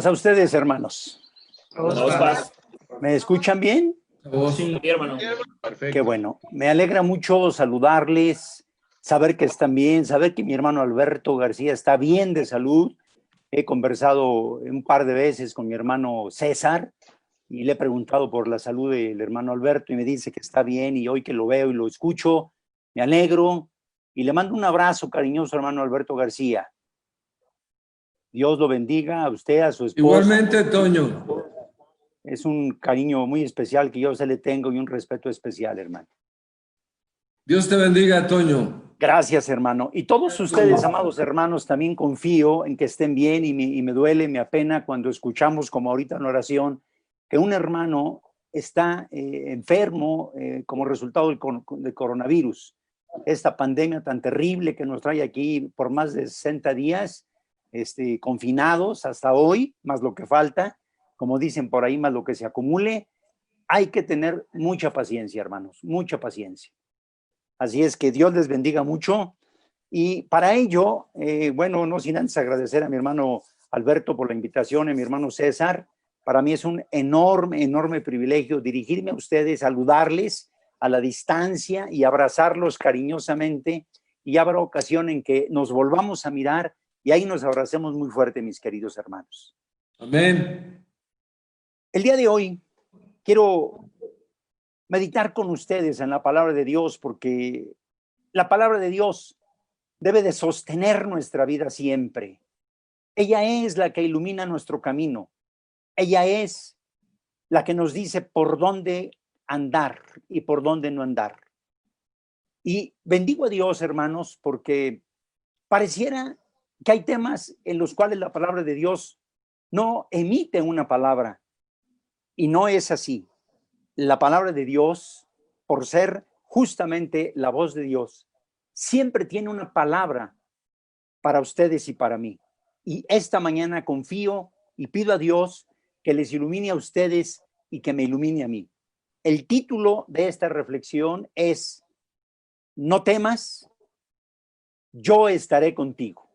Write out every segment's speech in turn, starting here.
A ustedes, hermanos. ¿Me escuchan bien? Sí, hermano. Perfecto. Qué bueno. Me alegra mucho saludarles, saber que están bien, saber que mi hermano Alberto García está bien de salud. He conversado un par de veces con mi hermano César y le he preguntado por la salud del hermano Alberto y me dice que está bien, y hoy que lo veo y lo escucho, me alegro y le mando un abrazo cariñoso, hermano Alberto García. Dios lo bendiga a usted, a su esposa. Igualmente, Toño. Es un cariño muy especial que yo se le tengo y un respeto especial, hermano. Dios te bendiga, Toño. Gracias, hermano. Y todos ustedes, amados hermanos, también confío en que estén bien y me duele, me apena cuando escuchamos, como ahorita en oración, que un hermano está enfermo como resultado del coronavirus. Esta pandemia tan terrible que nos trae aquí por más de 60 días, confinados hasta hoy, más lo que falta, como dicen por ahí, más lo que se acumule. Hay que tener mucha paciencia, hermanos, mucha paciencia. Así es que Dios les bendiga mucho. Y para ello, bueno, no sin antes agradecer a mi hermano Alberto por la invitación, a mi hermano César. Para mí es un enorme, enorme privilegio dirigirme a ustedes, saludarles a la distancia y abrazarlos cariñosamente. Y habrá ocasión en que nos volvamos a mirar y ahí nos abracemos muy fuerte, mis queridos hermanos. Amén. El día de hoy quiero meditar con ustedes en la palabra de Dios, porque la palabra de Dios debe de sostener nuestra vida siempre. Ella es la que ilumina nuestro camino. Ella es la que nos dice por dónde andar y por dónde no andar. Y bendigo a Dios, hermanos, porque pareciera que hay temas en los cuales la palabra de Dios no emite una palabra, y no es así. La palabra de Dios, por ser justamente la voz de Dios, siempre tiene una palabra para ustedes y para mí. Y esta mañana confío y pido a Dios que les ilumine a ustedes y que me ilumine a mí. El título de esta reflexión es: no temas, yo estaré contigo.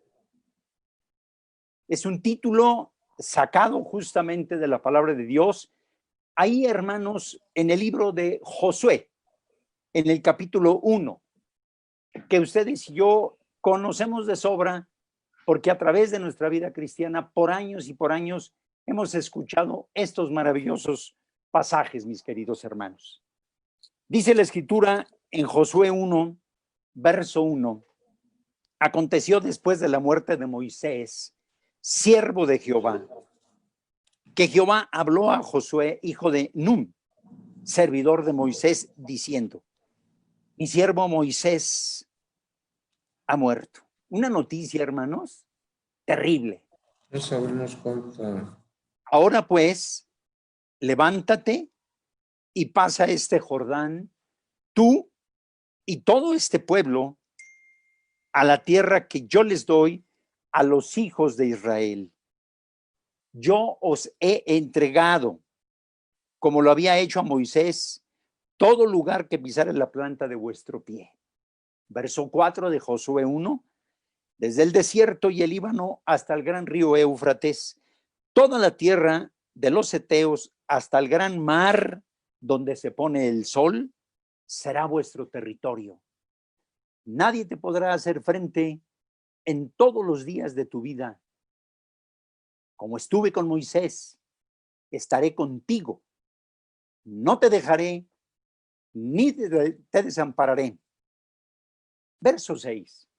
Es un título sacado justamente de la palabra de Dios. Ahí, hermanos, en el libro de Josué, en el capítulo 1, que ustedes y yo conocemos de sobra, porque a través de nuestra vida cristiana, por años y por años, hemos escuchado estos maravillosos pasajes, mis queridos hermanos. Dice la Escritura en Josué 1, verso 1: aconteció después de la muerte de Moisés, siervo de Jehová, que Jehová habló a Josué, hijo de Nun, servidor de Moisés, diciendo: mi siervo Moisés ha muerto. Una noticia, hermanos, terrible. No sabemos cuánta. Ahora pues, levántate y pasa este Jordán, tú y todo este pueblo, a la tierra que yo les doy a los hijos de Israel. Yo os he entregado, como lo había hecho a Moisés, todo lugar que pisare la planta de vuestro pie. Verso 4 de Josué 1: desde el desierto y el Líbano hasta el gran río Éufrates, toda la tierra de los heteos hasta el gran mar donde se pone el sol, será vuestro territorio. Nadie te podrá hacer frente en todos los días de tu vida. Como estuve con Moisés, estaré contigo. No te dejaré ni te desampararé. Verso 6: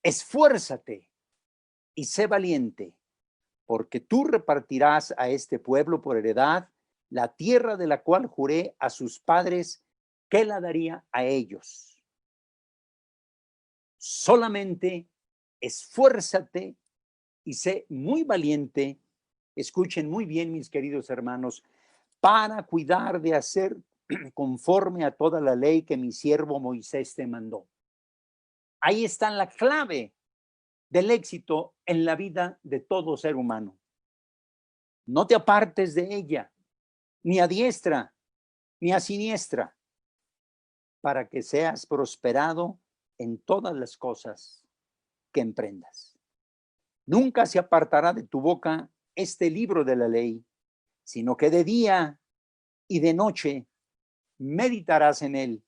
esfuérzate y sé valiente, porque tú repartirás a este pueblo por heredad la tierra de la cual juré a sus padres que la daría a ellos. Solamente esfuérzate y sé muy valiente. Escuchen muy bien, mis queridos hermanos, para cuidar de hacer conforme a toda la ley que mi siervo Moisés te mandó. Ahí está la clave del éxito en la vida de todo ser humano. No te apartes de ella, ni a diestra, ni a siniestra, para que seas prosperado en todas las cosas que emprendas. Nunca se apartará de tu boca este libro de la ley, sino que de día y de noche meditarás en él,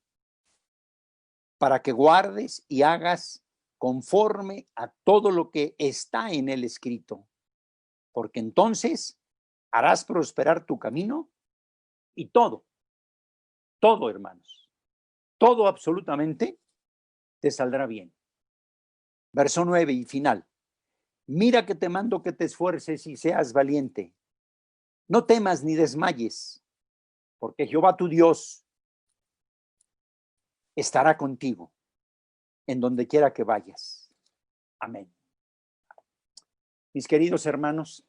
para que guardes y hagas conforme a todo lo que está en él escrito, porque entonces harás prosperar tu camino y todo, hermanos, todo absolutamente te saldrá bien. Verso 9 y final. Mira que te mando que te esfuerces y seas valiente. No temas ni desmayes, porque Jehová tu Dios estará contigo en donde quiera que vayas. Amén. Mis queridos hermanos,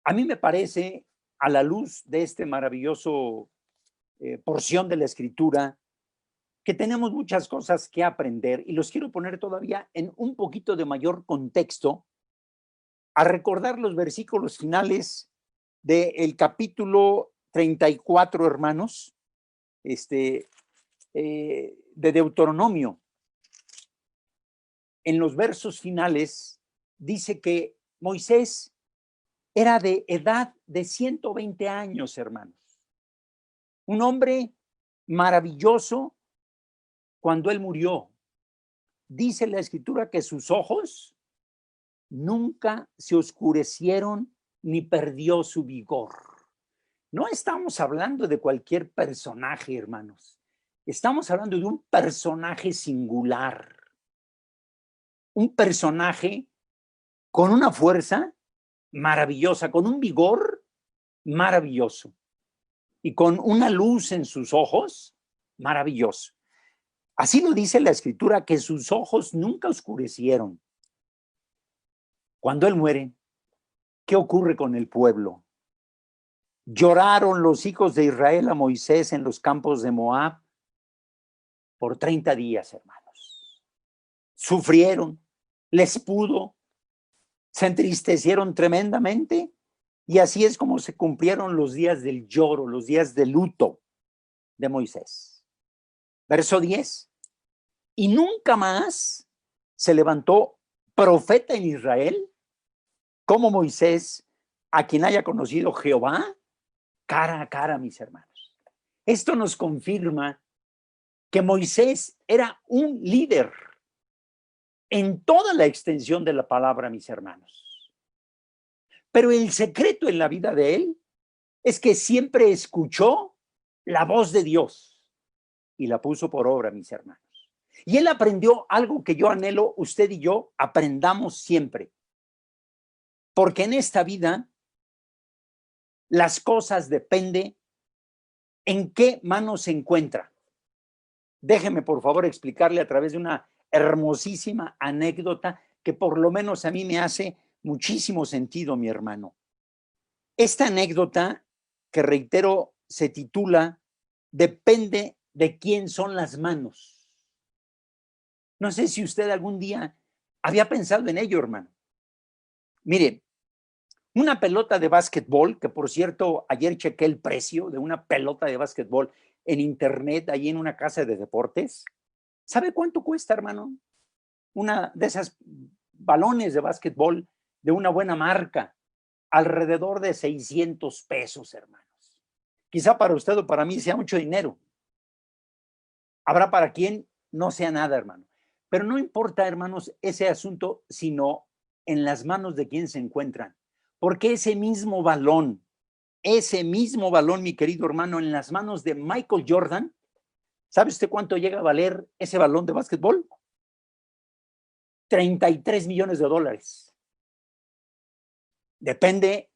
a mí me parece, a la luz de este maravilloso porción de la Escritura, que tenemos muchas cosas que aprender y los quiero poner todavía en un poquito de mayor contexto a recordar los versículos finales del capítulo 34, hermanos, de Deuteronomio. En los versos finales dice que Moisés era de edad de 120 años, hermanos. Un hombre maravilloso cuando él murió. Dice la Escritura que sus ojos nunca se oscurecieron ni perdió su vigor. No estamos hablando de cualquier personaje, hermanos. Estamos hablando de un personaje singular. Un personaje con una fuerza maravillosa, con un vigor maravilloso y con una luz en sus ojos maravilloso. Así lo dice la Escritura, que sus ojos nunca oscurecieron. Cuando él muere, ¿qué ocurre con el pueblo? Lloraron los hijos de Israel a Moisés en los campos de Moab por 30 días, hermanos. Sufrieron, les pudo, se entristecieron tremendamente y así es como se cumplieron los días del lloro, los días de luto de Moisés. Verso 10. Y nunca más se levantó profeta en Israel como Moisés, a quien haya conocido Jehová cara a cara, mis hermanos. Esto nos confirma que Moisés era un líder en toda la extensión de la palabra, mis hermanos. Pero el secreto en la vida de él es que siempre escuchó la voz de Dios y la puso por obra, mis hermanos. Y él aprendió algo que yo anhelo, usted y yo aprendamos siempre. Porque en esta vida las cosas dependen en qué mano se encuentra. Déjeme, por favor, explicarle a través de una hermosísima anécdota que por lo menos a mí me hace muchísimo sentido, mi hermano. Esta anécdota, que reitero, se titula Depende de quién son las manos. No sé si usted algún día había pensado en ello, hermano. Miren, una pelota de básquetbol, que por cierto, ayer chequé el precio de una pelota de básquetbol en internet, ahí en una casa de deportes. ¿Sabe cuánto cuesta, hermano? Una de esas balones de básquetbol de una buena marca, alrededor de 600 pesos, hermanos. Quizá para usted o para mí sea mucho dinero. Habrá para quien no sea nada, hermano. Pero no importa, hermanos, ese asunto, sino en las manos de quién se encuentran. Porque ese mismo balón, mi querido hermano, en las manos de Michael Jordan, ¿sabe usted cuánto llega a valer ese balón de básquetbol? 33 millones de dólares. Depende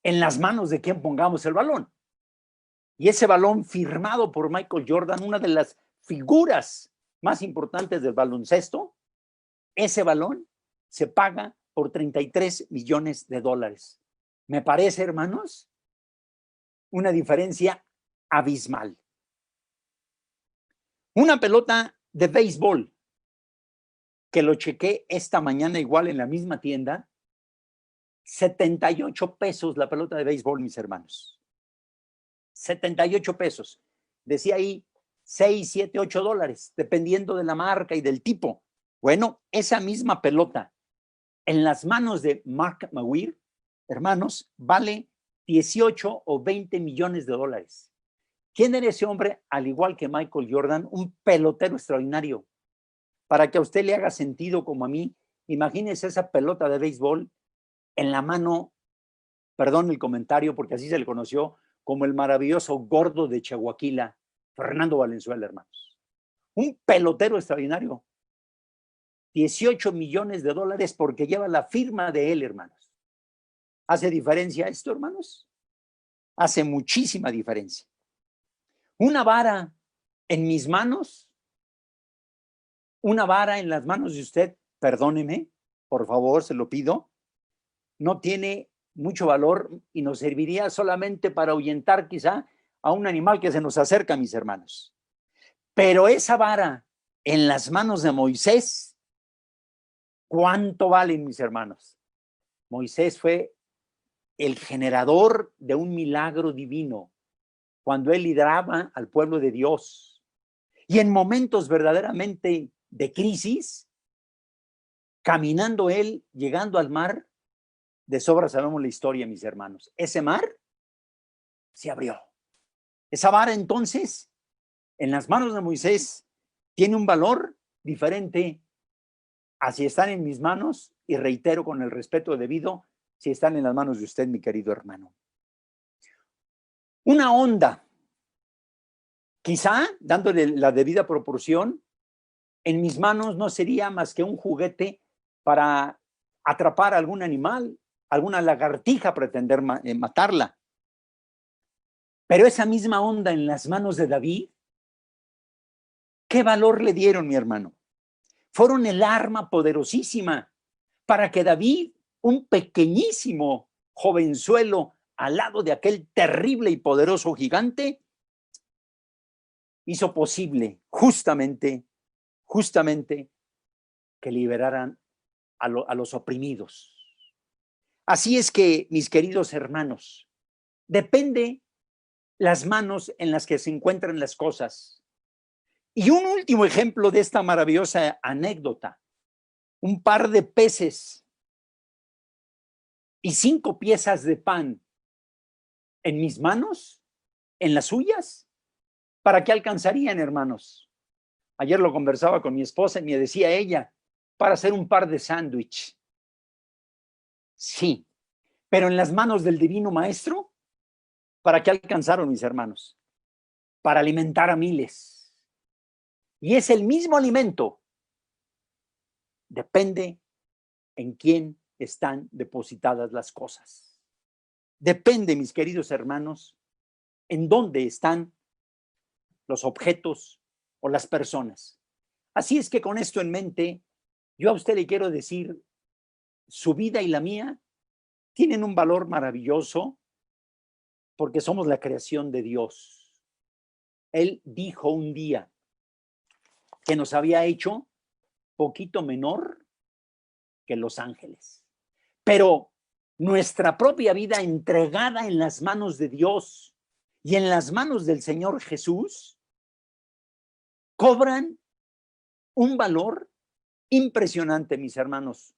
en las manos de quién pongamos el balón. Y ese balón firmado por Michael Jordan, una de las figuras más importantes del baloncesto, ese balón se paga por 33 millones de dólares. Me parece, hermanos, una diferencia abismal. Una pelota de béisbol, que lo chequé esta mañana igual en la misma tienda, 78 pesos la pelota de béisbol, mis hermanos. 78 pesos. Decía ahí 6, 7, 8 dólares, dependiendo de la marca y del tipo. Bueno, esa misma pelota en las manos de Mark McGwire hermanos, vale 18 o 20 millones de dólares. ¿Quién era ese hombre? Al igual que Michael Jordan, un pelotero extraordinario. Para que a usted le haga sentido como a mí, imagínese esa pelota de béisbol en la mano, perdón el comentario, porque así se le conoció, como el maravilloso gordo de Chihuahua, Fernando Valenzuela, hermanos. Un pelotero extraordinario. 18 millones de dólares porque lleva la firma de él, hermanos. ¿Hace diferencia esto, hermanos? Hace muchísima diferencia. Una vara en mis manos, una vara en las manos de usted, perdóneme, por favor, se lo pido, no tiene mucho valor y nos serviría solamente para ahuyentar quizá a un animal que se nos acerca, mis hermanos. Pero esa vara en las manos de Moisés, ¿cuánto valen, mis hermanos? Moisés fue el generador de un milagro divino cuando él lideraba al pueblo de Dios. Y en momentos verdaderamente de crisis, caminando él, llegando al mar, de sobra sabemos la historia, mis hermanos. Ese mar se abrió. Esa vara entonces, en las manos de Moisés, tiene un valor diferente a si están en mis manos, y reitero con el respeto debido, si están en las manos de usted, mi querido hermano. Una onda, quizá dándole la debida proporción, en mis manos no sería más que un juguete para atrapar a algún animal, alguna lagartija, pretender matarla. Pero esa misma onda en las manos de David, ¿qué valor le dieron, mi hermano? Fueron el arma poderosísima para que David, un pequeñísimo jovenzuelo al lado de aquel terrible y poderoso gigante, hizo posible justamente que liberaran a los oprimidos. Así es que, mis queridos hermanos, depende las manos en las que se encuentran las cosas. Y un último ejemplo de esta maravillosa anécdota: un par de peces y 5 piezas de pan en mis manos, en las suyas, ¿para qué alcanzarían, hermanos? Ayer lo conversaba con mi esposa y me decía ella, para hacer un par de sándwich. Sí, pero en las manos del Divino Maestro, ¿para qué alcanzaron, mis hermanos? Para alimentar a miles. Y es el mismo alimento. Depende en quién están depositadas las cosas. Depende, mis queridos hermanos, en dónde están los objetos o las personas. Así es que con esto en mente, yo a usted le quiero decir, su vida y la mía tienen un valor maravilloso porque somos la creación de Dios. Él dijo un día que nos había hecho poquito menor que los ángeles. Pero nuestra propia vida entregada en las manos de Dios y en las manos del Señor Jesús cobran un valor impresionante, mis hermanos.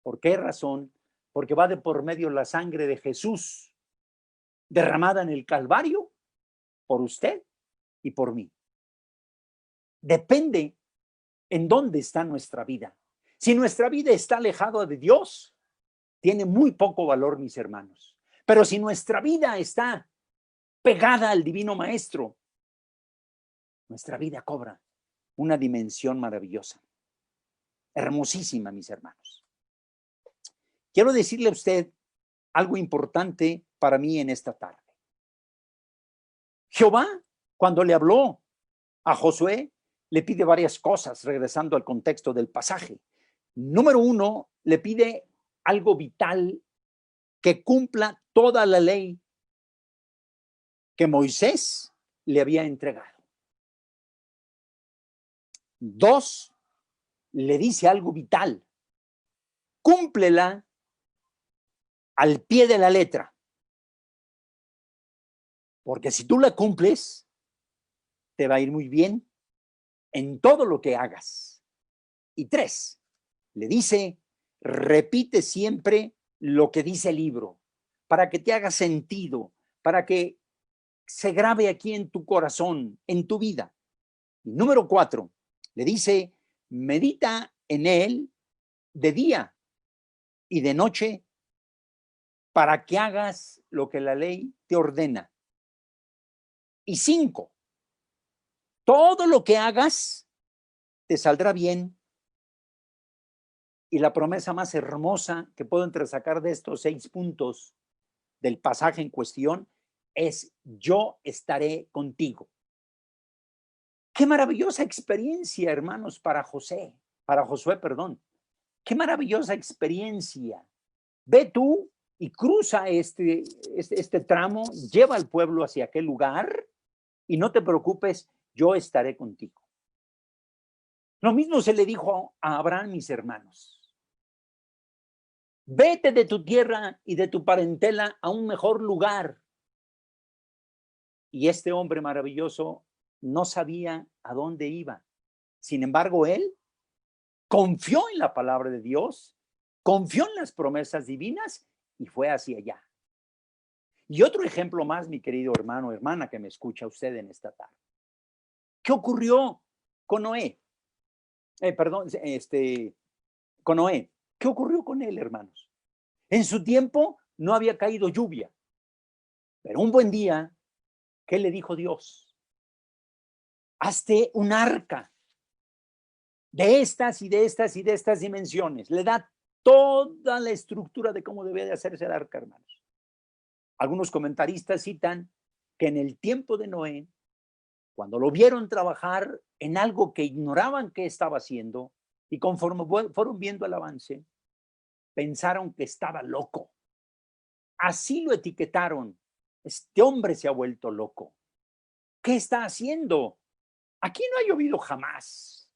¿Por qué razón? Porque va de por medio la sangre de Jesús derramada en el Calvario por usted y por mí. Depende en dónde está nuestra vida. Si nuestra vida está alejada de Dios, tiene muy poco valor, mis hermanos. Pero si nuestra vida está pegada al Divino Maestro, nuestra vida cobra una dimensión maravillosa, hermosísima, mis hermanos. Quiero decirle a usted algo importante para mí en esta tarde. Jehová, cuando le habló a Josué, le pide varias cosas, regresando al contexto del pasaje. Número 1, le pide algo vital: que cumpla toda la ley que Moisés le había entregado. 2, le dice algo vital: cúmplela al pie de la letra. Porque si tú la cumples, te va a ir muy bien en todo lo que hagas. Y 3, le dice, repite siempre lo que dice el libro, para que te haga sentido, para que se grabe aquí en tu corazón, en tu vida. Y número 4, le dice, medita en él de día y de noche para que hagas lo que la ley te ordena. Y 5, todo lo que hagas te saldrá bien. Y la promesa más hermosa que puedo entresacar de estos 6 puntos del pasaje en cuestión es: yo estaré contigo. Qué maravillosa experiencia, hermanos, para Josué, perdón. Qué maravillosa experiencia. Ve tú y cruza este tramo, lleva al pueblo hacia aquel lugar y no te preocupes, yo estaré contigo. Lo mismo se le dijo a Abraham, mis hermanos. Vete de tu tierra y de tu parentela a un mejor lugar. Y este hombre maravilloso no sabía a dónde iba. Sin embargo, él confió en la palabra de Dios, confió en las promesas divinas y fue hacia allá. Y otro ejemplo más, mi querido hermano, hermana que me escucha usted en esta tarde. ¿Qué ocurrió con Noé? Con Noé. ¿Qué ocurrió con él, hermanos? En su tiempo no había caído lluvia, pero un buen día, ¿qué le dijo Dios? Hazte un arca de estas y de estas y de estas dimensiones. Le da toda la estructura de cómo debe de hacerse el arca, hermanos. Algunos comentaristas citan que en el tiempo de Noé, cuando lo vieron trabajar en algo que ignoraban que estaba haciendo, y conforme fueron viendo el avance, pensaron que estaba loco. Así lo etiquetaron. Este hombre se ha vuelto loco. ¿Qué está haciendo? Aquí no ha llovido jamás.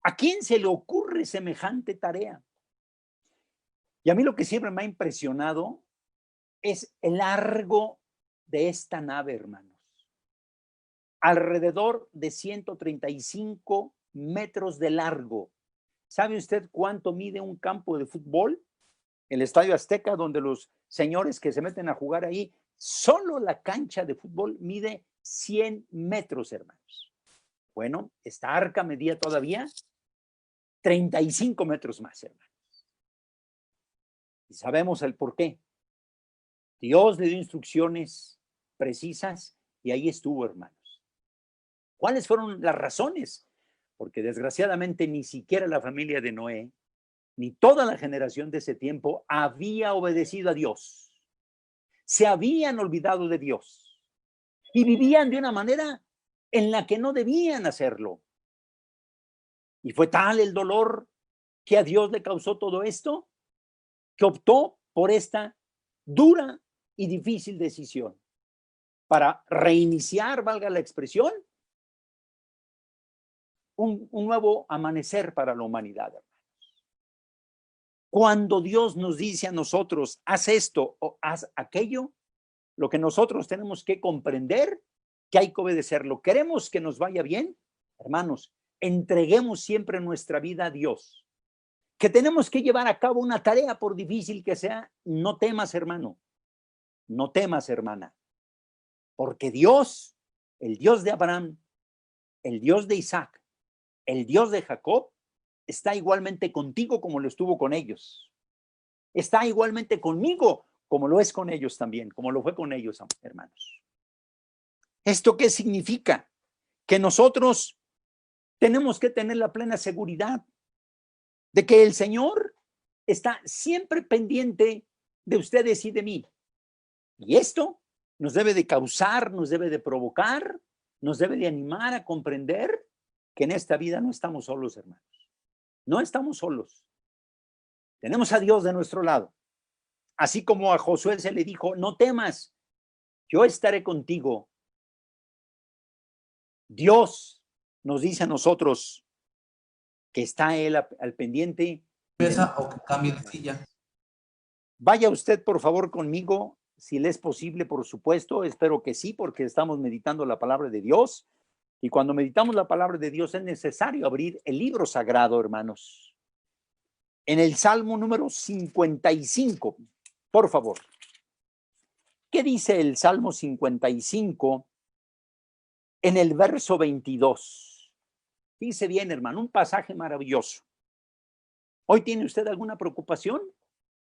¿A quién se le ocurre semejante tarea? Y a mí lo que siempre me ha impresionado es el largo de esta nave, hermanos. Alrededor de 135 metros de largo. ¿Sabe usted cuánto mide un campo de fútbol? El Estadio Azteca, donde los señores que se meten a jugar ahí, solo la cancha de fútbol mide 100 metros, hermanos. Bueno, esta arca medía todavía 35 metros más, hermanos. Y sabemos el por qué. Dios le dio instrucciones precisas y ahí estuvo, hermanos. ¿Cuáles fueron las razones? Porque desgraciadamente ni siquiera la familia de Noé, ni toda la generación de ese tiempo había obedecido a Dios. Se habían olvidado de Dios y vivían de una manera en la que no debían hacerlo. Y fue tal el dolor que a Dios le causó todo esto, que optó por esta dura y difícil decisión para reiniciar, valga la expresión, un nuevo amanecer para la humanidad, hermanos. Cuando Dios nos dice a nosotros, haz esto o haz aquello, lo que nosotros tenemos que comprender, que hay que obedecerlo. ¿Queremos que nos vaya bien? Hermanos, entreguemos siempre nuestra vida a Dios. Que tenemos que llevar a cabo una tarea, por difícil que sea, no temas, hermano. No temas, hermana. Porque Dios, el Dios de Abraham, el Dios de Isaac, el Dios de Jacob, está igualmente contigo como lo estuvo con ellos. Está igualmente conmigo como lo es con ellos también, como lo fue con ellos, hermanos. ¿Esto qué significa? Que nosotros tenemos que tener la plena seguridad de que el Señor está siempre pendiente de ustedes y de mí. Y esto nos debe de causar, nos debe de provocar, nos debe de animar a comprender que en esta vida no estamos solos, hermanos. No estamos solos. Tenemos a Dios de nuestro lado. Así como a Josué se le dijo, no temas, yo estaré contigo. Dios nos dice a nosotros que está Él al pendiente. O que cambie de silla. Vaya usted, por favor, conmigo, si le es posible, por supuesto. Espero que sí, porque estamos meditando la palabra de Dios. Y cuando meditamos la palabra de Dios es necesario abrir el libro sagrado, hermanos. en el Salmo número 55, por favor. ¿Qué dice el Salmo 55 en el verso 22? Dice bien, hermano, un pasaje maravilloso. ¿Hoy tiene usted alguna preocupación?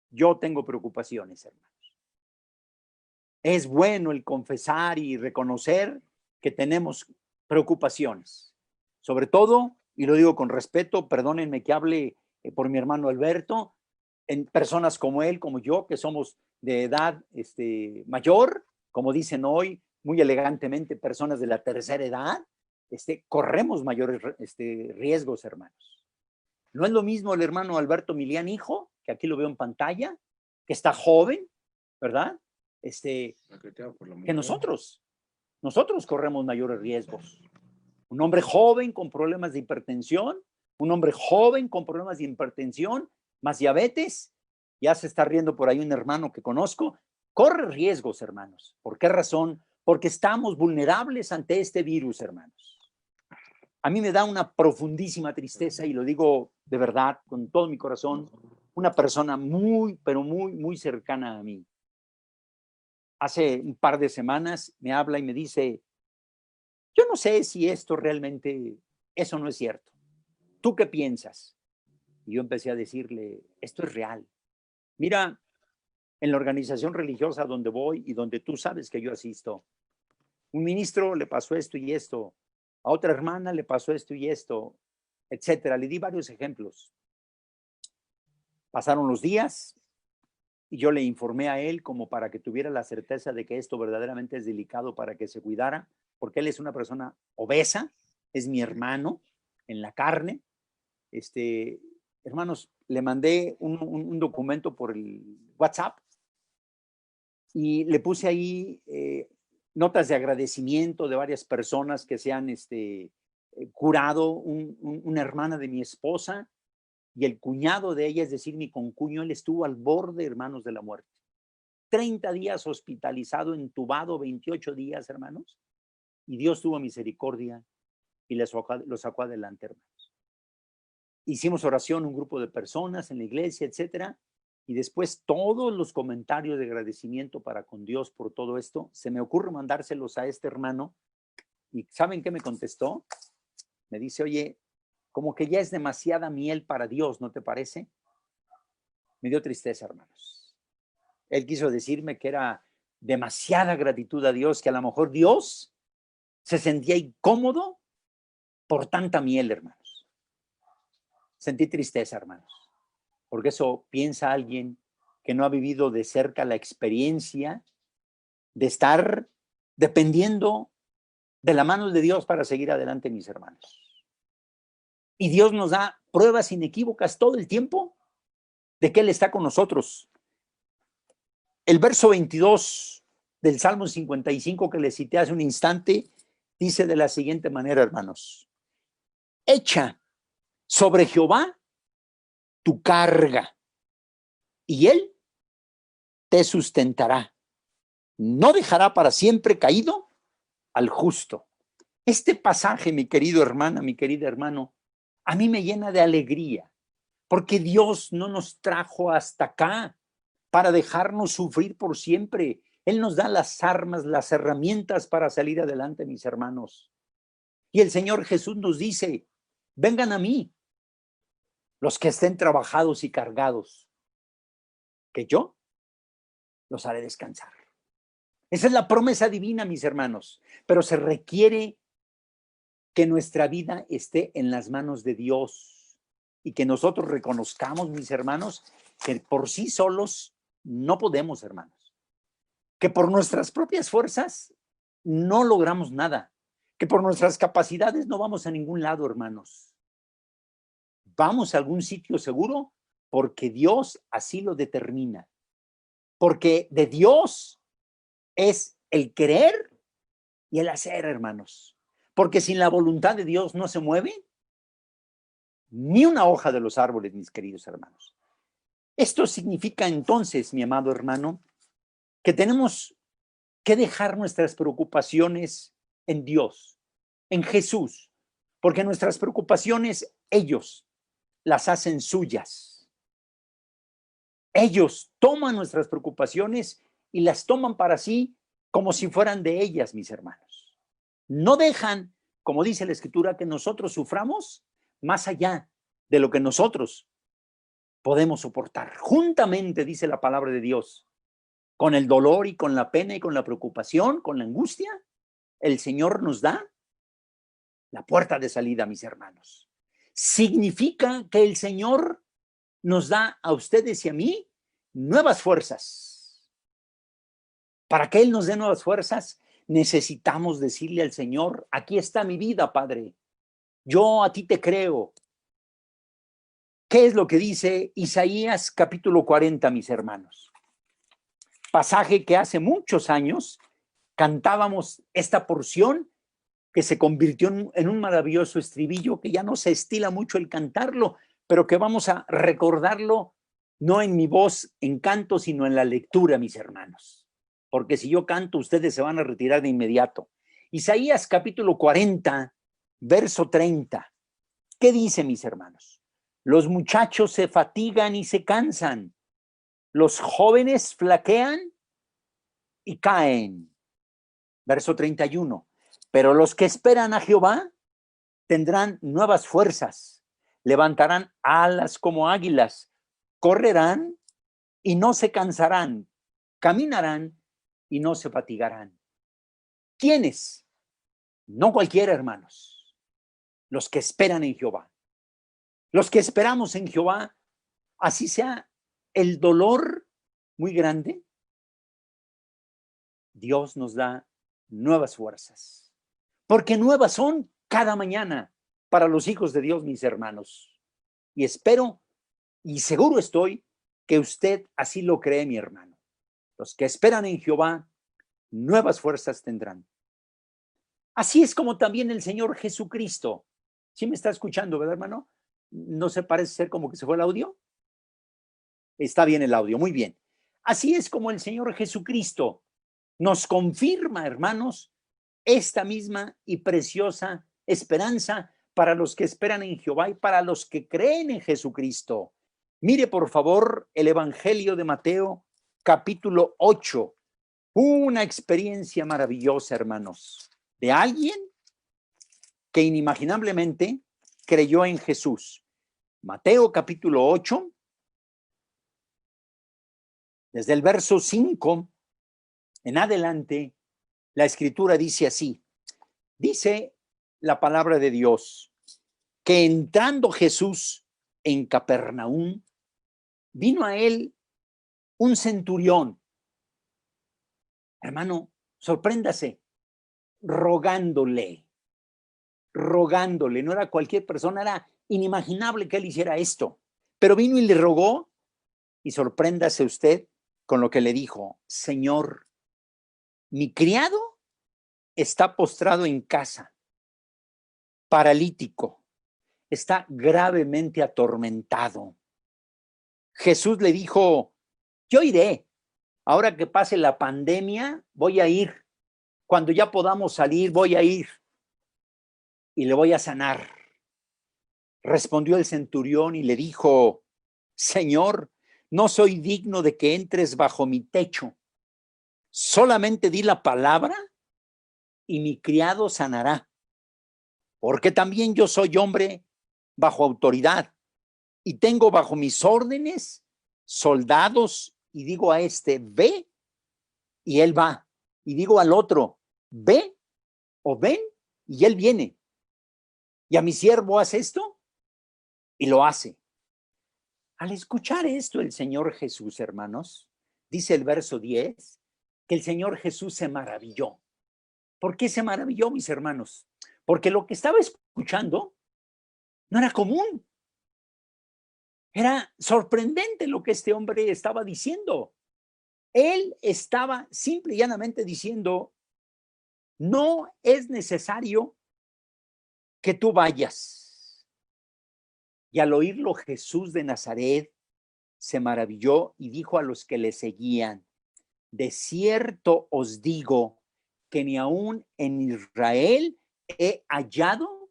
Yo tengo preocupaciones, hermanos. Es bueno el confesar y reconocer que tenemos preocupaciones. Sobre todo, y lo digo con respeto, perdónenme que hable por mi hermano Alberto, en personas como él, como yo, que somos de edad mayor, como dicen hoy muy elegantemente, personas de la tercera edad, corremos mayores riesgos, hermanos. No es lo mismo el hermano Alberto Milián, hijo, que aquí lo veo en pantalla, que está joven, ¿verdad? Que nosotros. Nosotros corremos mayores riesgos. Un hombre joven con problemas de hipertensión, un hombre joven con problemas de hipertensión, más diabetes, ya se está riendo por ahí un hermano que conozco, corre riesgos, hermanos. ¿Por qué razón? Porque estamos vulnerables ante este virus, hermanos. A mí me da una profundísima tristeza, y lo digo de verdad, con todo mi corazón, una persona muy, pero muy, muy cercana a mí. Hace un par de semanas me habla y me dice, yo no sé si esto realmente, eso no es cierto. ¿Tú qué piensas? Y yo empecé a decirle, esto es real. Mira, en la organización religiosa donde voy y donde tú sabes que yo asisto, un ministro le pasó esto y esto, a otra hermana le pasó esto y esto, etcétera. Le di varios ejemplos. Pasaron los días y yo le informé a él como para que tuviera la certeza de que esto verdaderamente es delicado, para que se cuidara, porque él es una persona obesa, es mi hermano en la carne. Hermanos, le mandé un documento por el WhatsApp y le puse ahí notas de agradecimiento de varias personas que se han curado, una hermana de mi esposa y el cuñado de ella, es decir, mi concuño. Él estuvo al borde, hermanos, de la muerte. 30 días hospitalizado, entubado, 28 días, hermanos, y Dios tuvo misericordia y lo sacó adelante, hermanos. Hicimos oración, un grupo de personas en la iglesia, etcétera, y después todos los comentarios de agradecimiento para con Dios por todo esto, se me ocurre mandárselos a este hermano, y ¿saben qué me contestó? Me dice, oye, como que ya es demasiada miel para Dios, ¿no te parece? Me dio tristeza, hermanos. Él quiso decirme que era demasiada gratitud a Dios, que a lo mejor Dios se sentía incómodo por tanta miel, hermanos. Sentí tristeza, hermanos, porque eso piensa alguien que no ha vivido de cerca la experiencia de estar dependiendo de la mano de Dios para seguir adelante, mis hermanos. Y Dios nos da pruebas inequívocas todo el tiempo de que Él está con nosotros. El verso 22 del Salmo 55 que le cité hace un instante dice de la siguiente manera, hermanos: echa sobre Jehová tu carga y Él te sustentará. No dejará para siempre caído al justo. Este pasaje, mi querido hermana, mi querido hermano, a mí me llena de alegría, porque Dios no nos trajo hasta acá para dejarnos sufrir por siempre. Él nos da las armas, las herramientas para salir adelante, mis hermanos. Y el Señor Jesús nos dice, vengan a mí, los que estén trabajados y cargados, que yo los haré descansar. Esa es la promesa divina, mis hermanos, pero se requiere que nuestra vida esté en las manos de Dios y que nosotros reconozcamos, mis hermanos, que por sí solos no podemos, hermanos, que por nuestras propias fuerzas no logramos nada, que por nuestras capacidades no vamos a ningún lado, hermanos. Vamos a algún sitio seguro porque Dios así lo determina, porque de Dios es el querer y el hacer, hermanos. Porque sin la voluntad de Dios no se mueve ni una hoja de los árboles, mis queridos hermanos. Esto significa entonces, mi amado hermano, que tenemos que dejar nuestras preocupaciones en Dios, en Jesús, porque nuestras preocupaciones ellos las hacen suyas. Ellos toman nuestras preocupaciones y las toman para sí como si fueran de ellas, mis hermanos. No dejan, como dice la Escritura, que nosotros suframos más allá de lo que nosotros podemos soportar. Juntamente, dice la palabra de Dios, con el dolor y con la pena y con la preocupación, con la angustia, el Señor nos da la puerta de salida, mis hermanos. Significa que el Señor nos da a ustedes y a mí nuevas fuerzas. Para que Él nos dé nuevas fuerzas, necesitamos decirle al Señor: aquí está mi vida, Padre. Yo a ti te creo. ¿Qué es lo que dice Isaías capítulo 40, mis hermanos? Pasaje que hace muchos años cantábamos esta porción, que se convirtió en un maravilloso estribillo, que ya no se estila mucho el cantarlo, pero que vamos a recordarlo no en mi voz en canto, sino en la lectura, mis hermanos. Porque si yo canto, ustedes se van a retirar de inmediato. Isaías capítulo 40, verso 30. ¿Qué dice, mis hermanos? Los muchachos se fatigan y se cansan. Los jóvenes flaquean y caen. Verso 31. Pero los que esperan a Jehová tendrán nuevas fuerzas, levantarán alas como águilas, correrán y no se cansarán, caminarán y no se fatigarán. ¿Quiénes? No cualquiera, hermanos. Los que esperan en Jehová. Los que esperamos en Jehová, así sea el dolor muy grande, Dios nos da nuevas fuerzas. Porque nuevas son cada mañana para los hijos de Dios, mis hermanos. Y espero y seguro estoy que usted así lo cree, mi hermano. Los que esperan en Jehová, nuevas fuerzas tendrán. Así es como también el Señor Jesucristo. ¿Sí me está escuchando, verdad, hermano? ¿No se parece ser como que se fue el audio? Está bien el audio, muy bien. Así es como el Señor Jesucristo nos confirma, hermanos, esta misma y preciosa esperanza para los que esperan en Jehová y para los que creen en Jesucristo. Mire, por favor, el Evangelio de Mateo, capítulo 8. Una experiencia maravillosa, hermanos, de alguien que inimaginablemente creyó en Jesús. Mateo, capítulo 8, desde el verso 5 en adelante, la Escritura dice así. Dice la palabra de Dios que entrando Jesús en Capernaum, vino a él un centurión. Hermano, sorpréndase, rogándole, no era cualquier persona, era inimaginable que él hiciera esto, pero vino y le rogó, y sorpréndase usted con lo que le dijo: Señor, mi criado está postrado en casa, paralítico, está gravemente atormentado. Jesús le dijo: yo iré, ahora que pase la pandemia, voy a ir, cuando ya podamos salir, voy a ir y le voy a sanar. Respondió el centurión y le dijo: Señor, no soy digno de que entres bajo mi techo, solamente di la palabra y mi criado sanará, porque también yo soy hombre bajo autoridad y tengo bajo mis órdenes soldados, y digo a este, ve, y él va, y digo al otro, ve o ven, y él viene, y a mi siervo haz esto, y lo hace. Al escuchar esto, el Señor Jesús, hermanos, dice el verso 10, que el Señor Jesús se maravilló. ¿Por qué se maravilló, mis hermanos? Porque lo que estaba escuchando no era común. Era sorprendente lo que este hombre estaba diciendo. Él estaba simple y llanamente diciendo: no es necesario que tú vayas. Y al oírlo, Jesús de Nazaret se maravilló y dijo a los que le seguían: de cierto os digo que ni aún en Israel he hallado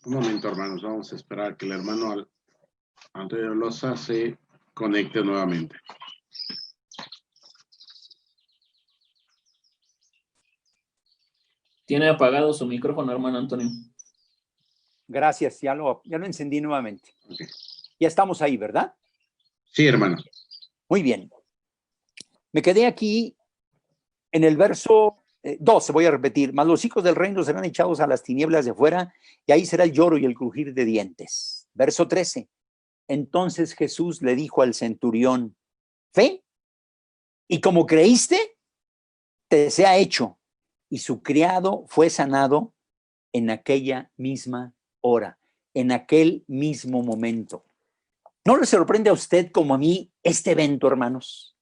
Un momento, hermanos, vamos a esperar a que el hermano Antonio Loza se conecte nuevamente. Tiene apagado su micrófono, hermano Antonio. Gracias, ya lo encendí nuevamente. Okay. Ya estamos ahí, ¿verdad? Sí, hermano. Muy bien. Me quedé aquí en el verso 12, voy a repetir. Mas los hijos del reino serán echados a las tinieblas de fuera, y ahí será el lloro y el crujir de dientes. Verso 13. Entonces Jesús le dijo al centurión, fe, y como creíste, te sea hecho. Y su criado fue sanado en aquella misma hora, en aquel mismo momento. ¿No le sorprende a usted como a mí este evento, hermanos?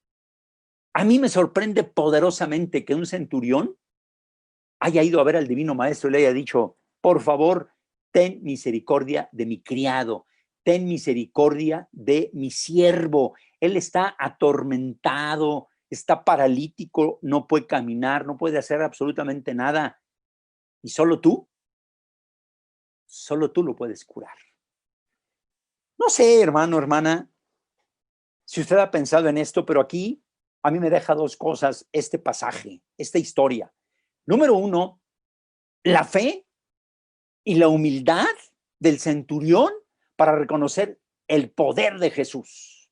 A mí me sorprende poderosamente que un centurión haya ido a ver al divino maestro y le haya dicho, por favor, ten misericordia de mi criado, ten misericordia de mi siervo. Él está atormentado, está paralítico, no puede caminar, no puede hacer absolutamente nada. Y solo tú lo puedes curar. No sé, hermano, hermana, si usted ha pensado en esto, pero aquí a mí me deja dos cosas este pasaje, esta historia. Número uno, la fe y la humildad del centurión para reconocer el poder de Jesús,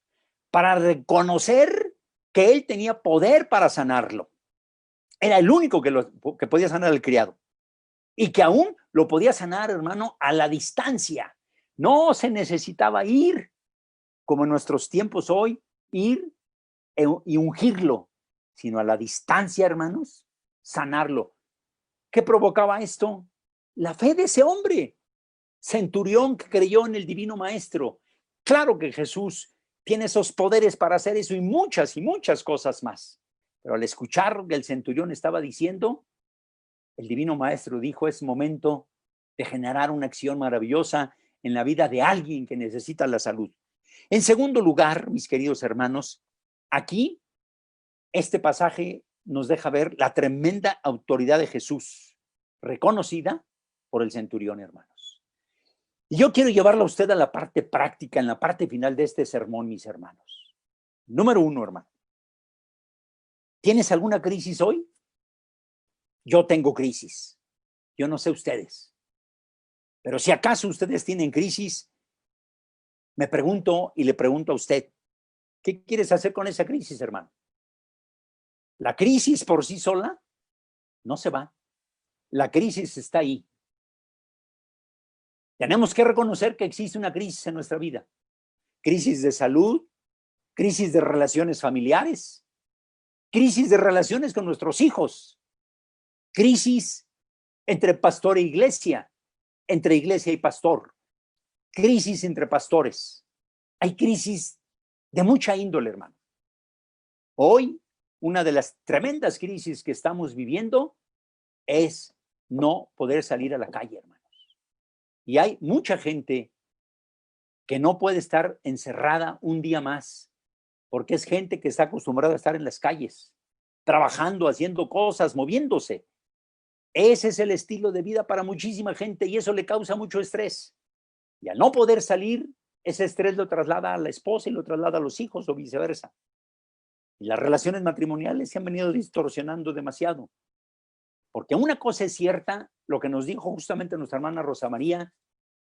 para reconocer que él tenía poder para sanarlo. Era el único que podía sanar al criado y que aún lo podía sanar, hermano, a la distancia. No se necesitaba ir, como en nuestros tiempos hoy, ir y ungirlo, sino a la distancia, hermanos, sanarlo. ¿Qué provocaba esto? La fe de ese hombre, centurión que creyó en el divino maestro. Claro que Jesús tiene esos poderes para hacer eso y muchas cosas más. Pero al escuchar lo que el centurión estaba diciendo, el divino maestro dijo, es momento de generar una acción maravillosa en la vida de alguien que necesita la salud. En segundo lugar, mis queridos hermanos, aquí este pasaje nos deja ver la tremenda autoridad de Jesús, reconocida por el centurión, hermanos. Y yo quiero llevarla a usted a la parte práctica, en la parte final de este sermón, mis hermanos. Número uno, hermano. ¿Tienes alguna crisis hoy? Yo tengo crisis. Yo no sé ustedes. Pero si acaso ustedes tienen crisis, me pregunto y le pregunto a usted, ¿qué quieres hacer con esa crisis, hermano? La crisis por sí sola no se va. La crisis está ahí. Tenemos que reconocer que existe una crisis en nuestra vida. Crisis de salud, crisis de relaciones familiares, crisis de relaciones con nuestros hijos, crisis entre pastor e iglesia, entre iglesia y pastor, crisis entre pastores. Hay crisis de mucha índole, hermano. Hoy, una de las tremendas crisis que estamos viviendo es no poder salir a la calle, hermanos. Y hay mucha gente que no puede estar encerrada un día más, porque es gente que está acostumbrada a estar en las calles, trabajando, haciendo cosas, moviéndose. Ese es el estilo de vida para muchísima gente y eso le causa mucho estrés. Y al no poder salir, ese estrés lo traslada a la esposa y lo traslada a los hijos o viceversa. Y las relaciones matrimoniales se han venido distorsionando demasiado. Porque una cosa es cierta, lo que nos dijo justamente nuestra hermana Rosa María,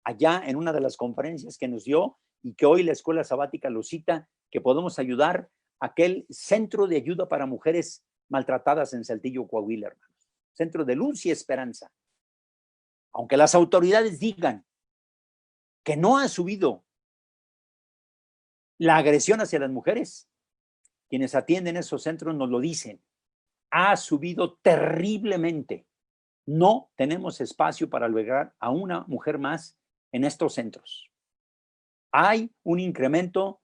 allá en una de las conferencias que nos dio y que hoy la Escuela Sabática lo cita, que podemos ayudar a aquel centro de ayuda para mujeres maltratadas en Saltillo, Coahuila, hermanos. Centro de luz y esperanza. Aunque las autoridades digan que no ha subido la agresión hacia las mujeres, quienes atienden esos centros nos lo dicen, ha subido terriblemente. No tenemos espacio para albergar a una mujer más en estos centros. Hay un incremento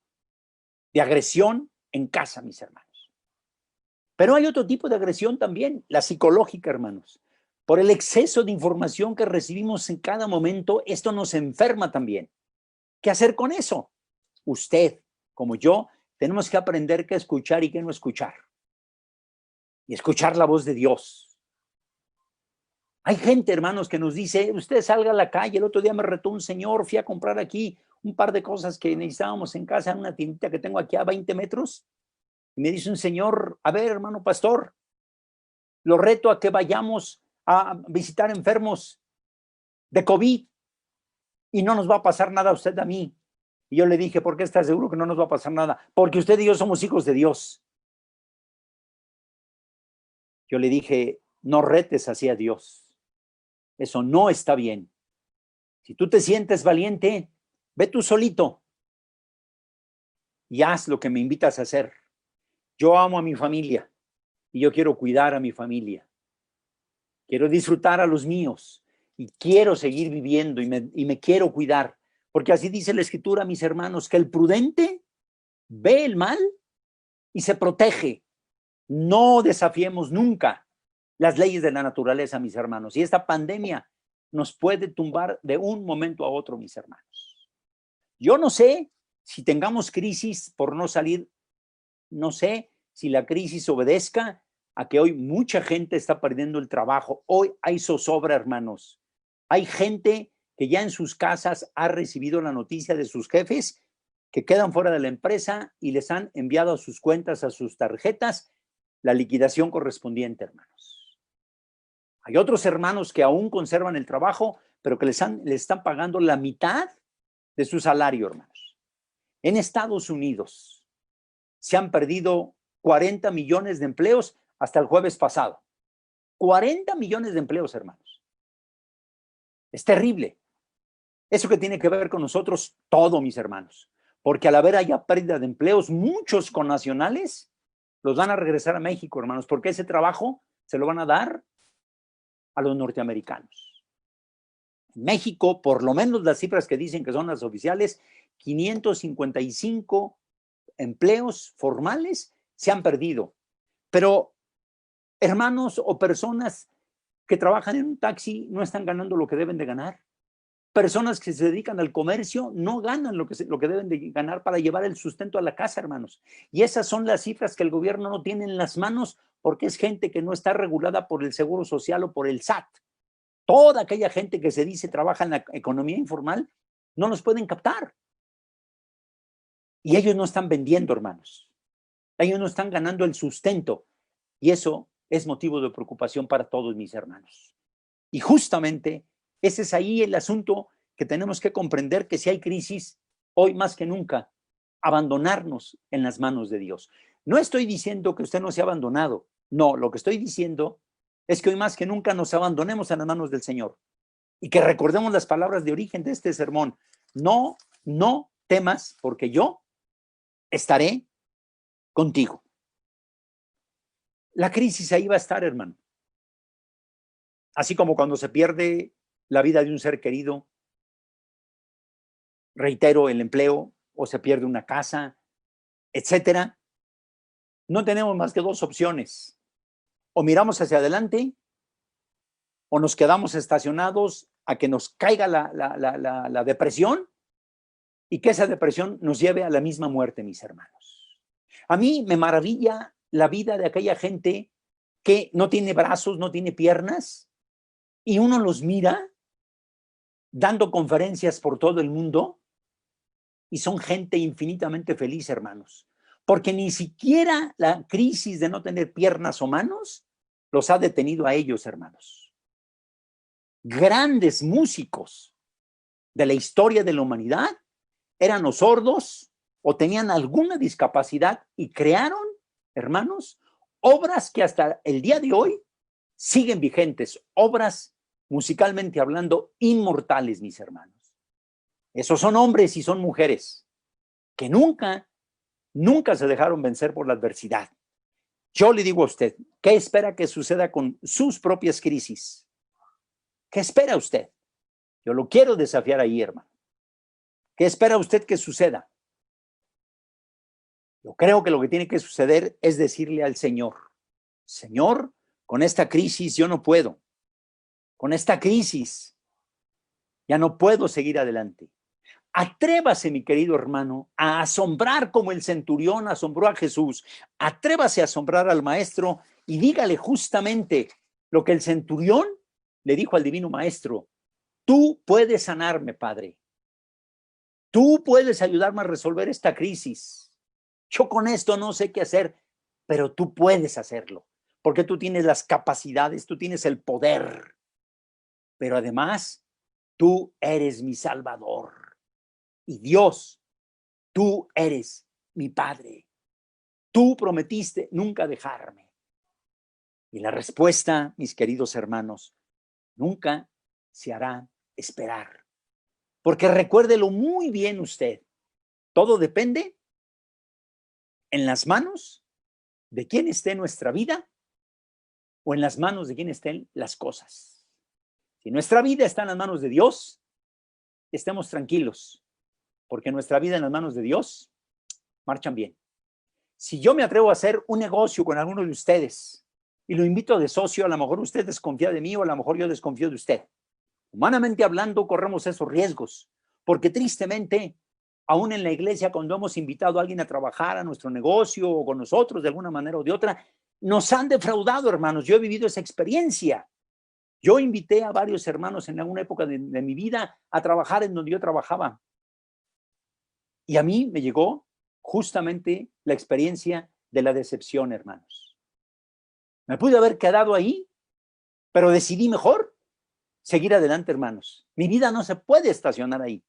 de agresión en casa, mis hermanos. Pero hay otro tipo de agresión también, la psicológica, hermanos. Por el exceso de información que recibimos en cada momento, esto nos enferma también. ¿Qué hacer con eso? Usted, como yo, tenemos que aprender qué escuchar y qué no escuchar. Y escuchar la voz de Dios. Hay gente, hermanos, que nos dice, usted salga a la calle. El otro día me retó un señor, fui a comprar aquí un par de cosas que necesitábamos en casa, en una tiendita que tengo aquí a 20 metros. Y me dice un señor, a ver, hermano pastor, lo reto a que vayamos a visitar enfermos de COVID y no nos va a pasar nada a usted, a mí. Y yo le dije, ¿por qué está seguro que no nos va a pasar nada? Porque usted y yo somos hijos de Dios. Yo le dije, no retes así a Dios. Eso no está bien. Si tú te sientes valiente, ve tú solito y haz lo que me invitas a hacer. Yo amo a mi familia y yo quiero cuidar a mi familia. Quiero disfrutar a los míos y quiero seguir viviendo y me quiero cuidar. Porque así dice la Escritura, mis hermanos, que el prudente ve el mal y se protege. No desafiemos nunca las leyes de la naturaleza, mis hermanos. Y esta pandemia nos puede tumbar de un momento a otro, mis hermanos. Yo no sé si tengamos crisis por no salir. No sé si la crisis obedezca a que hoy mucha gente está perdiendo el trabajo. Hoy hay zozobra, hermanos. Hay gente que ya en sus casas ha recibido la noticia de sus jefes que quedan fuera de la empresa y les han enviado a sus cuentas, a sus tarjetas, la liquidación correspondiente, hermanos. Hay otros hermanos que aún conservan el trabajo, pero que les están pagando la mitad de su salario, hermanos. En Estados Unidos se han perdido 40 millones de empleos hasta el jueves pasado. 40 millones de empleos, hermanos. Es terrible. Eso que tiene que ver con nosotros, todo, mis hermanos. Porque al haber haya pérdida de empleos, muchos connacionales los van a regresar a México, hermanos, porque ese trabajo se lo van a dar a los norteamericanos. En México, por lo menos las cifras que dicen que son las oficiales, 555 empleos formales se han perdido. Pero hermanos o personas que trabajan en un taxi no están ganando lo que deben de ganar. Personas que se dedican al comercio no ganan lo que deben de ganar para llevar el sustento a la casa, hermanos. Y esas son las cifras que el gobierno no tiene en las manos porque es gente que no está regulada por el Seguro Social o por el SAT. Toda aquella gente que se dice trabaja en la economía informal no los pueden captar. Y ellos no están vendiendo, hermanos. Ellos no están ganando el sustento. Y eso es motivo de preocupación para todos mis hermanos. Y justamente ese es ahí el asunto que tenemos que comprender, que si hay crisis, hoy más que nunca, abandonarnos en las manos de Dios. No estoy diciendo que usted no sea abandonado. No, lo que estoy diciendo es que hoy más que nunca nos abandonemos en las manos del Señor y que recordemos las palabras de origen de este sermón. No temas, porque yo estaré contigo. La crisis ahí va a estar, hermano. Así como cuando se pierde la vida de un ser querido, reitero, el empleo, o se pierde una casa, etcétera. No tenemos más que dos opciones. O miramos hacia adelante, o nos quedamos estacionados a que nos caiga la depresión y que esa depresión nos lleve a la misma muerte, mis hermanos. A mí me maravilla la vida de aquella gente que no tiene brazos, no tiene piernas, y uno los mira dando conferencias por todo el mundo y son gente infinitamente feliz, hermanos, porque ni siquiera la crisis de no tener piernas o manos los ha detenido a ellos, hermanos. Grandes músicos de la historia de la humanidad eran o sordos o tenían alguna discapacidad y crearon, hermanos, obras que hasta el día de hoy siguen vigentes, obras musicalmente hablando inmortales, mis hermanos. Esos son hombres y son mujeres que nunca se dejaron vencer por la adversidad. Yo le digo a usted, ¿qué espera que suceda con sus propias crisis? ¿Qué espera usted? Yo lo quiero desafiar ahí, hermano. ¿Qué espera usted que suceda? Yo creo que lo que tiene que suceder es decirle al Señor, Señor, con esta crisis yo no puedo. Con esta crisis ya no puedo seguir adelante. Atrévase, mi querido hermano, a asombrar como el centurión asombró a Jesús. Atrévase a asombrar al maestro y dígale justamente lo que el centurión le dijo al Divino Maestro, tú puedes sanarme, Padre. Tú puedes ayudarme a resolver esta crisis. Yo con esto no sé qué hacer, pero tú puedes hacerlo, porque tú tienes las capacidades, tú tienes el poder. Pero además, tú eres mi Salvador. Y Dios, tú eres mi Padre. Tú prometiste nunca dejarme. Y la respuesta, mis queridos hermanos, nunca se hará esperar. Porque recuérdelo muy bien usted, todo depende en las manos de quién esté nuestra vida o en las manos de quién estén las cosas. Si nuestra vida está en las manos de Dios, estemos tranquilos, porque nuestra vida en las manos de Dios marchan bien. Si yo me atrevo a hacer un negocio con alguno de ustedes y lo invito de socio, a lo mejor usted desconfía de mí o a lo mejor yo desconfío de usted. Humanamente hablando, corremos esos riesgos, porque tristemente, aún en la iglesia, cuando hemos invitado a alguien a trabajar a nuestro negocio o con nosotros de alguna manera o de otra, nos han defraudado, hermanos. Yo he vivido esa experiencia. Yo invité a varios hermanos en alguna época de mi vida a trabajar en donde yo trabajaba. Y a mí me llegó justamente la experiencia de la decepción, hermanos. Me pude haber quedado ahí, pero decidí mejor seguir adelante, hermanos. Mi vida no se puede estacionar ahí.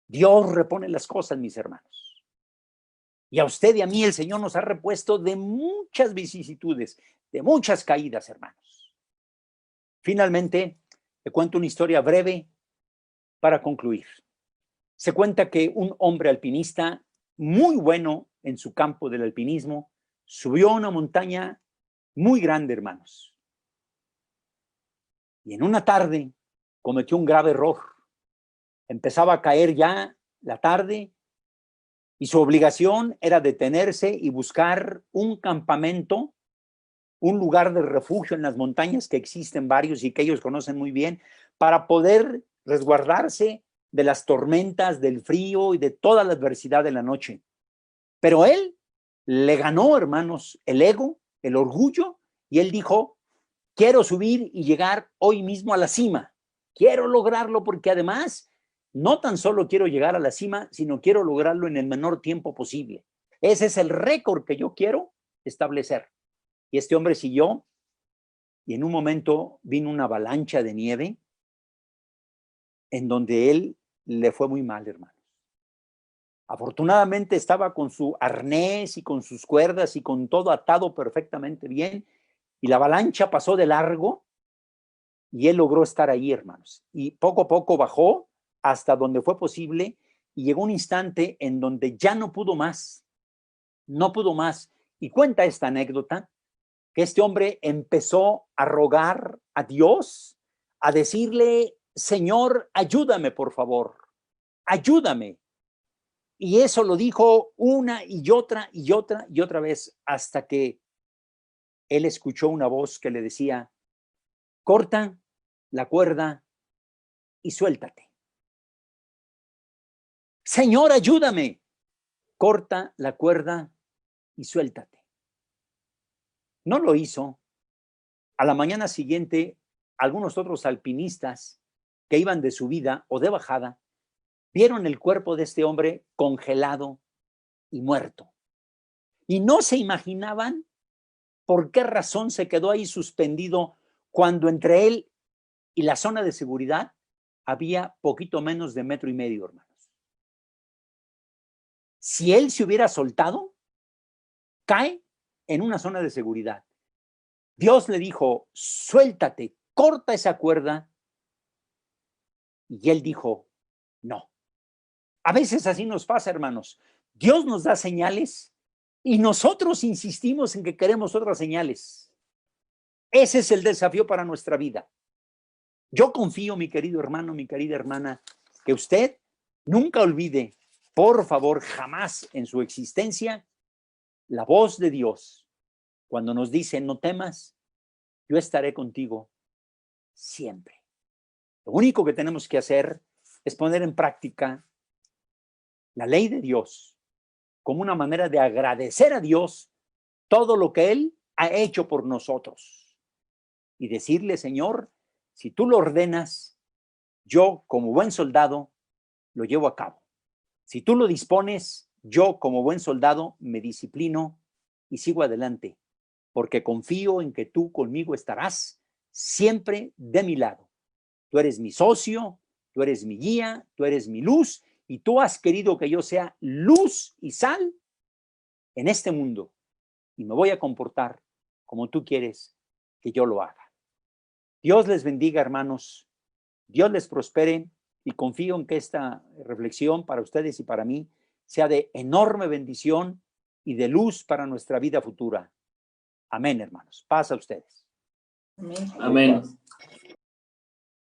Dios repone las cosas, mis hermanos. Y a usted y a mí el Señor nos ha repuesto de muchas vicisitudes, de muchas caídas, hermanos. Finalmente, le cuento una historia breve para concluir. Se cuenta que un hombre alpinista muy bueno en su campo del alpinismo subió a una montaña muy grande, hermanos. Y en una tarde cometió un grave error. Empezaba a caer ya la tarde y su obligación era detenerse y buscar un campamento, un lugar de refugio en las montañas, que existen varios y que ellos conocen muy bien, para poder resguardarse de las tormentas, del frío y de toda la adversidad de la noche. Pero él le ganó, hermanos, el ego, el orgullo, y él dijo, quiero subir y llegar hoy mismo a la cima. Quiero lograrlo porque además no tan solo quiero llegar a la cima, sino quiero lograrlo en el menor tiempo posible. Ese es el récord que yo quiero establecer. Y este hombre siguió y en un momento vino una avalancha de nieve en donde él le fue muy mal, hermanos. Afortunadamente estaba con su arnés y con sus cuerdas y con todo atado perfectamente bien, y la avalancha pasó de largo y él logró estar ahí, hermanos. Y poco a poco bajó hasta donde fue posible y llegó un instante en donde ya no pudo más. No pudo más. Y cuenta esta anécdota que este hombre empezó a rogar a Dios, a decirle, Señor, ayúdame, por favor, ayúdame. Y eso lo dijo una y otra y otra y otra vez hasta que él escuchó una voz que le decía, corta la cuerda y suéltate. Señor, ayúdame. Corta la cuerda y suéltate. No lo hizo. A la mañana siguiente, algunos otros alpinistas que iban de subida o de bajada vieron el cuerpo de este hombre congelado y muerto. Y no se imaginaban por qué razón se quedó ahí suspendido cuando entre él y la zona de seguridad había poquito menos de 1,5 metros, hermanos. Si él se hubiera soltado, cae en una zona de seguridad. Dios le dijo, suéltate, corta esa cuerda. Y él dijo, no. A veces así nos pasa, hermanos. Dios nos da señales y nosotros insistimos en que queremos otras señales. Ese es el desafío para nuestra vida. Yo confío, mi querido hermano, mi querida hermana, que usted nunca olvide, por favor, jamás en su existencia, la voz de Dios cuando nos dice, no temas, yo estaré contigo siempre. Lo único que tenemos que hacer es poner en práctica la ley de Dios como una manera de agradecer a Dios todo lo que Él ha hecho por nosotros y decirle, Señor, Si tú lo ordenas, yo como buen soldado lo llevo a cabo. Si tú lo dispones, yo como buen soldado me disciplino y sigo adelante, porque confío en que tú conmigo estarás siempre de mi lado. Tú eres mi socio, tú eres mi guía, tú eres mi luz, y tú has querido que yo sea luz y sal en este mundo, y me voy a comportar como tú quieres que yo lo haga. Dios les bendiga, hermanos. Dios les prospere, y confío en que esta reflexión para ustedes y para mí sea de enorme bendición y de luz para nuestra vida futura. Amén, hermanos. Paz a ustedes. Amén.